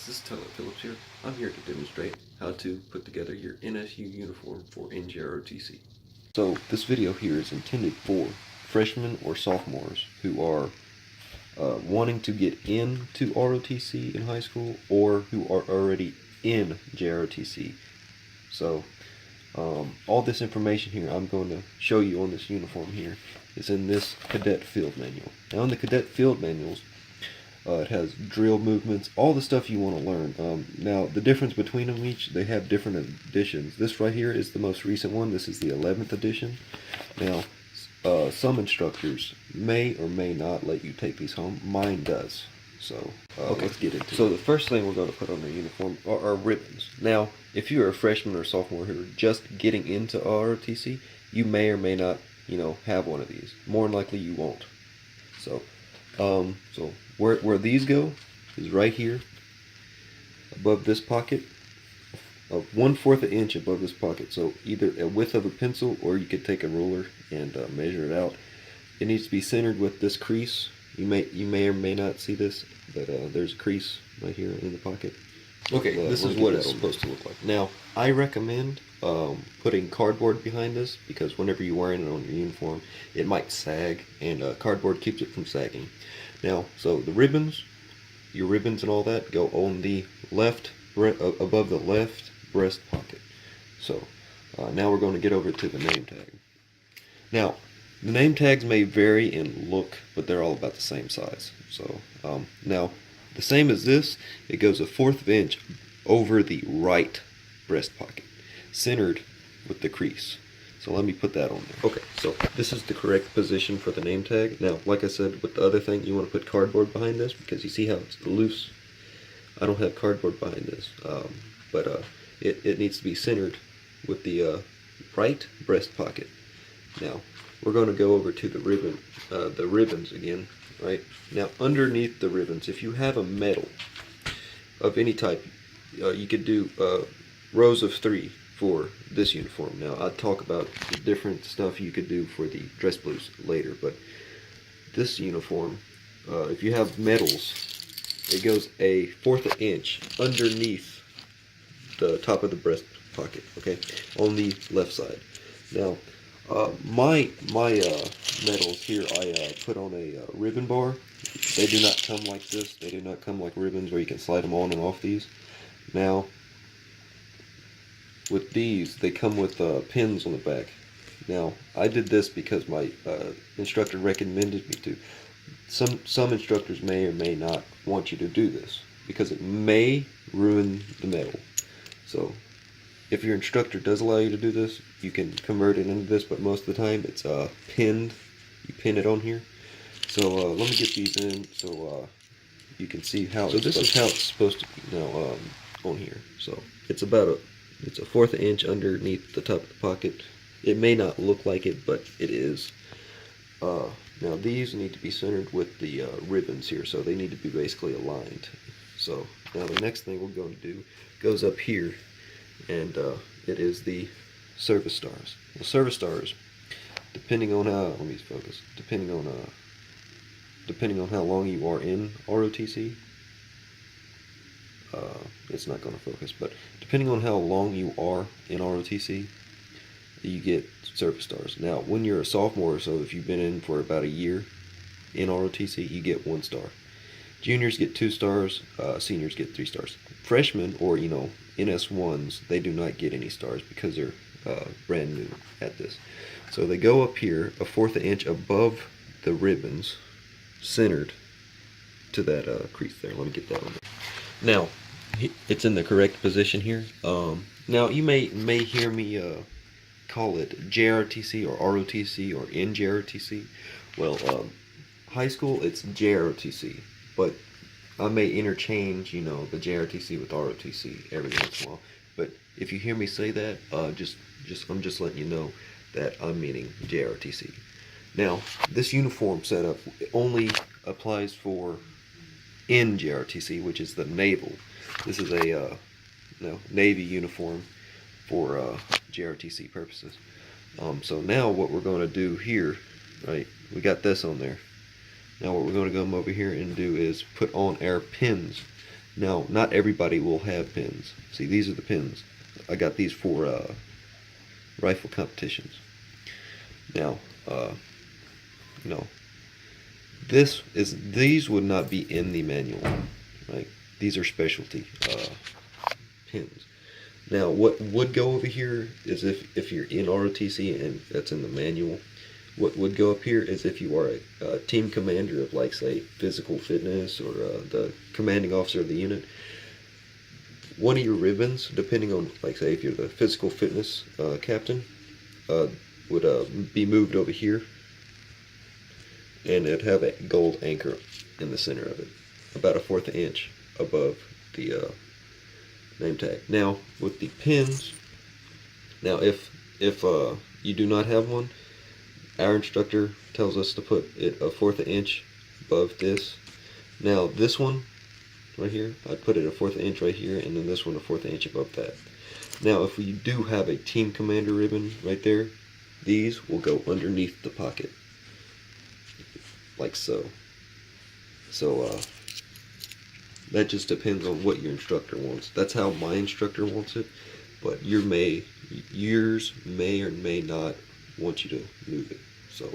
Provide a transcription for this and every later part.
this is Tyler Phillips here. I'm here to demonstrate how to put together your NSU uniform for NJROTC. So this video here is intended for freshmen or sophomores who are wanting to get into ROTC in high school or who are already in JROTC. So all this information here I'm going to show you on this uniform here is in this Cadet field manual. Now in the Cadet field manuals, it has drill movements, all the stuff you want to learn. Now the difference between them each, they have different editions. This right here is the most recent one. This is the 11th edition. Now some instructors may or may not let you take these home. Mine does. So let's get into it. So the first thing we're going to put on the uniform are ribbons. Now if you're a freshman or sophomore who are just getting into ROTC, you may or may not, have one of these. More than likely you won't. So where these go is right here above this pocket, 1/4 inch above this pocket. So either a width of a pencil, or you could take a ruler and measure it out. It needs to be centered with this crease. You may or may not see this, but there's a crease right here in the pocket. Okay, this is what it's supposed to look like. Now I recommend putting cardboard behind this, because whenever you're wearing it on your uniform, it might sag, and cardboard keeps it from sagging. Now, so the ribbons, your ribbons and all that, go on the left, above the left breast pocket. So now we're going to get over to the name tag. Now, the name tags may vary in look, but they're all about the same size. So now, the same as this, it goes 1/4 inch over the right breast pocket, centered with the crease. So let me put that on there. Okay, so this is the correct position for the name tag. Now, like I said, with the other thing, you want to put cardboard behind this, because you see how it's loose. I don't have cardboard behind this, but it needs to be centered with the right breast pocket. Now, we're going to go over to the ribbons again. Right now, underneath the ribbons, if you have a medal of any type, you could do rows of 3 for this uniform. Now I'll talk about the different stuff you could do for the dress blues later, but this uniform, if you have medals, it goes 1/4 inch underneath the top of the breast pocket, okay, on the left side. Now my medals here, I put on a ribbon bar. They do not come like this. They do not come like ribbons where you can slide them on and off these. Now with these, they come with pins on the back. Now I did this because my instructor recommended me to. Some instructors may or may not want you to do this, because it may ruin the medal. So if your instructor does allow you to do this, you can convert it into this, but most of the time it's pinned. You pin it on here. So let me get these in so you can see how. So this is how it's supposed to be now on here. So it's about it's 1/4 inch underneath the top of the pocket. It may not look like it, but it is. Now these need to be centered with the ribbons here, so they need to be basically aligned. So now the next thing we're going to do goes up here, and it is the service stars. The service stars, depending on how, let me focus, depending on how long you are in ROTC, it's not going to focus, but depending on how long you are in ROTC, you get service stars. Now when you're a sophomore, so if you've been in for about a year in ROTC, you get 1 star. Juniors get 2 stars, seniors get 3 stars. Freshmen, or NS1s, they do not get any stars because they're brand new at this. So they go up here 1/4 inch above the ribbons, centered to that crease there. Let me get that one. Now it's in the correct position here. Now you may hear me call it JROTC or ROTC or NJROTC. Well, high school it's JROTC, but I may interchange, the JROTC with ROTC every once in a while. But if you hear me say that, I'm just letting you know that I'm meaning JROTC. Now, this uniform setup only applies for NJROTC, which is the naval. This is a Navy uniform for JROTC purposes. So now what we're going to do here, right? We got this on there. Now what we're going to come over here and do is put on our pins. Now, not everybody will have pins. See, these are the pins. I got these for rifle competitions. Now, these would not be in the manual, right? These are specialty pins. Now, what would go over here is if you're in ROTC and that's in the manual, what would go up here is if you are a team commander of, like, say, physical fitness, or the commanding officer of the unit. One of your ribbons, depending on, like, say, if you're the physical fitness captain, would be moved over here, and it'd have a gold anchor in the center of it, about 1/4 inch above the name tag. Now, with the pins, now if you do not have one, our instructor tells us to put it 1/4 inch above this. Now, this one right here, I'd put it 1/4 inch right here, and then this one 1/4 inch above that. Now, if you do have a team commander ribbon right there, these will go underneath the pocket, like so. So that just depends on what your instructor wants. That's how my instructor wants it, but yours may or may not want you to move it. So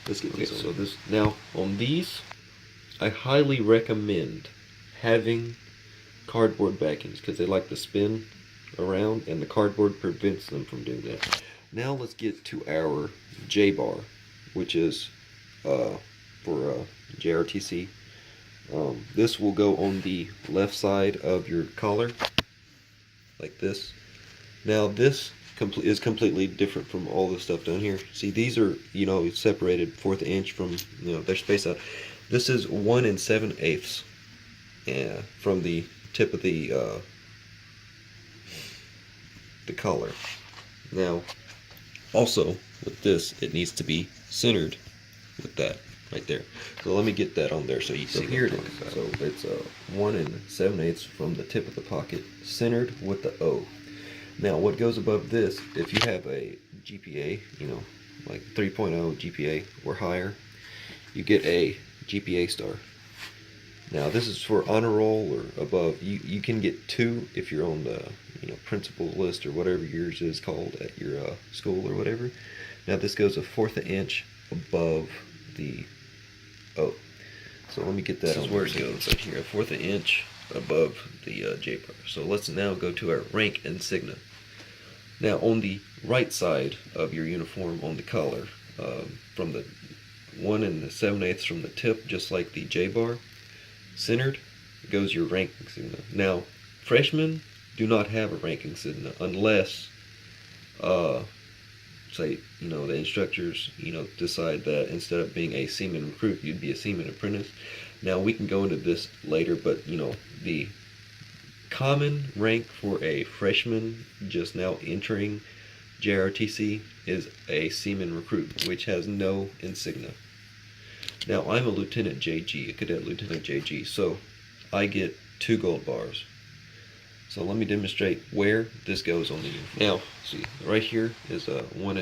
let's get this. So now on these, I highly recommend having cardboard backings because they like to spin around, and the cardboard prevents them from doing that. Now let's get to our J bar, which is for JROTC. This will go on the left side of your collar, like this. Now this is completely different from all the stuff down here. See, these are, separated 1/4 inch from, they're spaced out. This is 1 7/8 from the tip of the collar. Now, also with this, it needs to be centered with that right there. So let me get that on there so you see. So here it is. So it's 1 7/8 from the tip of the pocket, centered with the O. Now, what goes above this, if you have a GPA, like 3.0 GPA or higher, you get a GPA star. Now, this is for honor roll or above. You can get 2 if you're on the principal list or whatever yours is called at your school or whatever. Now, this goes 1/4 inch above the O. So let me get that. This is where it goes right here, 1/4 inch above the J bar. So let's now go to our rank insignia. Now, on the right side of your uniform, on the collar, from the 1 7/8 from the tip, just like the J bar, centered, goes your rank insignia. Now, freshmen do not have a rank insignia unless, say, the instructors, decide that instead of being a seaman recruit, you'd be a seaman apprentice. Now, we can go into this later, but, the common rank for a freshman just now entering JROTC is a seaman recruit, which has no insignia. Now, I'm a Lieutenant JG, a Cadet Lieutenant JG, so I get 2 gold bars. So let me demonstrate where this goes on the uniform. Now, see, right here is 1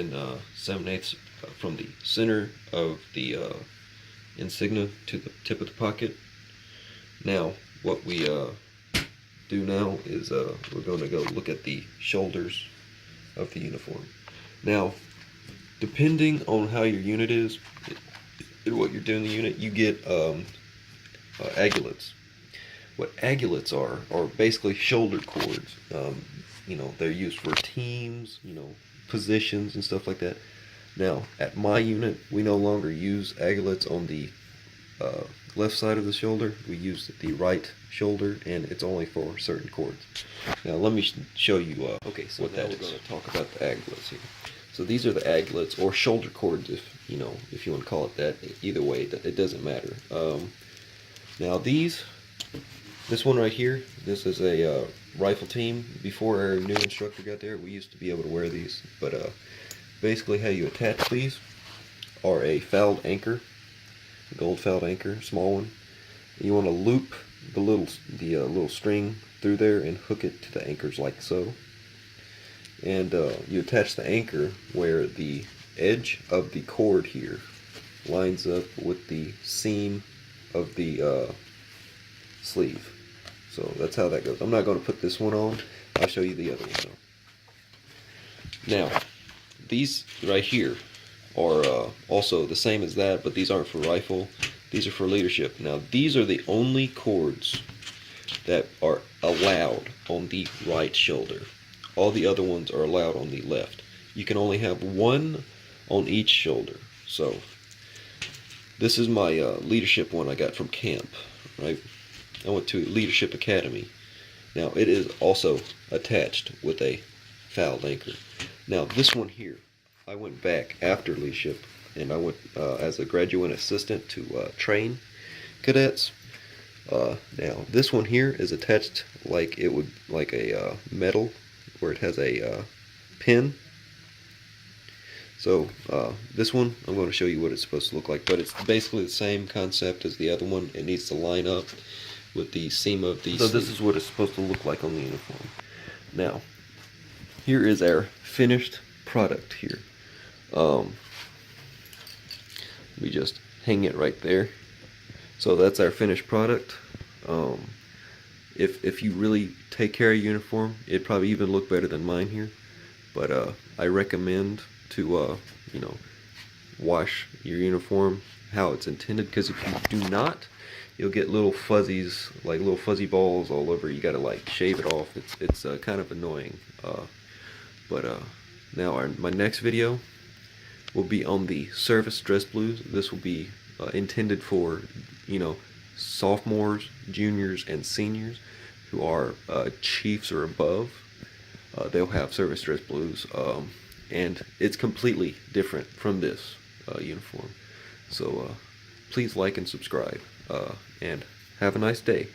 7/8 from the center of the insignia to the tip of the pocket. Now, what we do now is we're going to go look at the shoulders of the uniform. Now, depending on how your unit is, what you're doing in the unit, you get aglets. What aglets are basically shoulder cords. They're used for teams, positions and stuff like that. Now, at my unit, we no longer use aglets on the left side of the shoulder. We use the right shoulder, and it's only for certain cords. Now, let me show you okay, so what that is. We're going to talk about the aglets here. So these are the aglets, or shoulder cords, if you want to call it that. Either way, it doesn't matter. Now, this one right here, this is a rifle team. Before our new instructor got there, we used to be able to wear these, but basically how you attach these are a fouled anchor, a gold fouled anchor, small one. You want to loop the little string through there and hook it to the anchors like so. And you attach the anchor where the edge of the cord here lines up with the seam of the sleeve. So that's how that goes. I'm not going to put this one on. I'll show you the other one though. Now, these right here are also the same as that, but these aren't for rifle. These are for leadership. Now, these are the only cords that are allowed on the right shoulder. All the other ones are allowed on the left. You can only have one on each shoulder. So this is my leadership one I got from camp, right? I went to Leadership Academy. Now it is also attached with a fouled anchor. Now this one here, I went back after leadership, and I went as a graduate assistant to train cadets. Now this one here is attached like it would like a metal, where it has a pin. So this one, I'm going to show you what it's supposed to look like, but it's basically the same concept as the other one. It needs to line up with the seam of the. So this is what it's supposed to look like on the uniform. Now, here is our finished product here. We just hang it right there. So that's our finished product. If you really take care of your uniform, it'd probably even look better than mine here. But I recommend to wash your uniform how it's intended, because if you do not, you'll get little fuzzies, like little fuzzy balls all over. You gotta like shave it off. It's kind of annoying. Now my next video will be on the service dress blues. This will be intended for sophomores, juniors, and seniors who are chiefs or above. They'll have service dress blues, and it's completely different from this uniform. So please like and subscribe, and have a nice day.